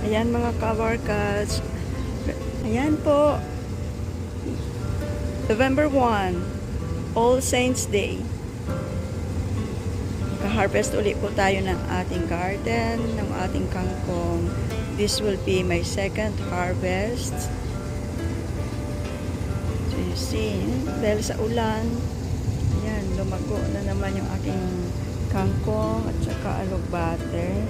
Ayan mga kabarkas. Ayan po. November 1, All Saints Day. Ka-harvest ulit po tayo ng ating garden, ng ating kangkong. This will be my second harvest. So you see, dahil sa ulan, ayan, lumago na naman yung aking kangkong at saka alugbate.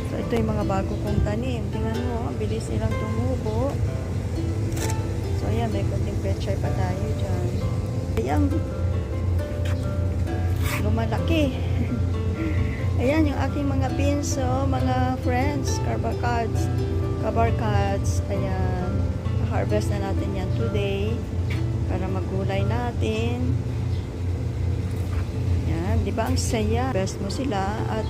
So ito yung mga bago kong tanim. Tingnan mo, ang bilis nilang tumubo. So ayan, may kunting pechay pa tayo dyan. Ayan, lumalaki. Ayan yung aking mga pinso, mga friends, kabarkads. Ayan, harvest na natin yan today para magulay natin. Ayan, di ba ang saya? Best mo sila at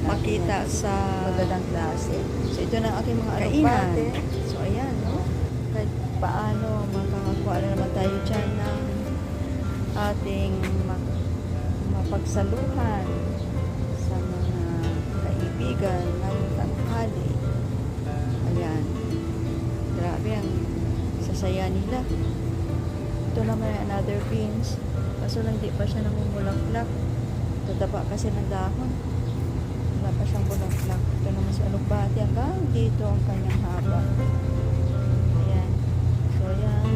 makita sa magandang klase. So ito na ang aking mga alugbate. So ayan, no? Kahit paano makakakuha na naman tayo dyan ng ating mapagsaluhan sa mga kaibigan ng tanghali. Ayan. Grabe ang sasaya nila. Ito naman ay another beans. Kaso lang di pa siya namumulaklak. Tataba kasi ng dahon. Wala pa siyang bulaklak. Ito naman si alugbate. Hanggang dito ang kanyang haba. Ayan. So ayan.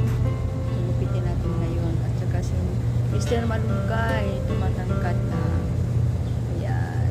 Sinupitin natin ngayon. At saka si Mr. Malunggay, tumatangkad na. Ayan.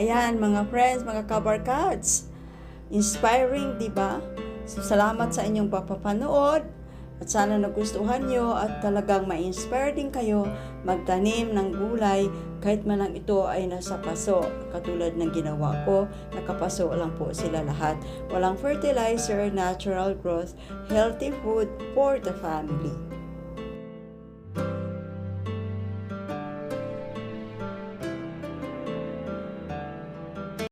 Ayan, mga friends, mga kabarkads. Inspiring, di ba? So, salamat sa inyong papapanood. At sana nagustuhan nyo at talagang ma-inspire din kayo magtanim ng gulay kahit man lang ito ay nasa paso. Katulad ng ginawa ko, nakapaso lang po sila lahat. Walang fertilizer, natural growth, healthy food for the family.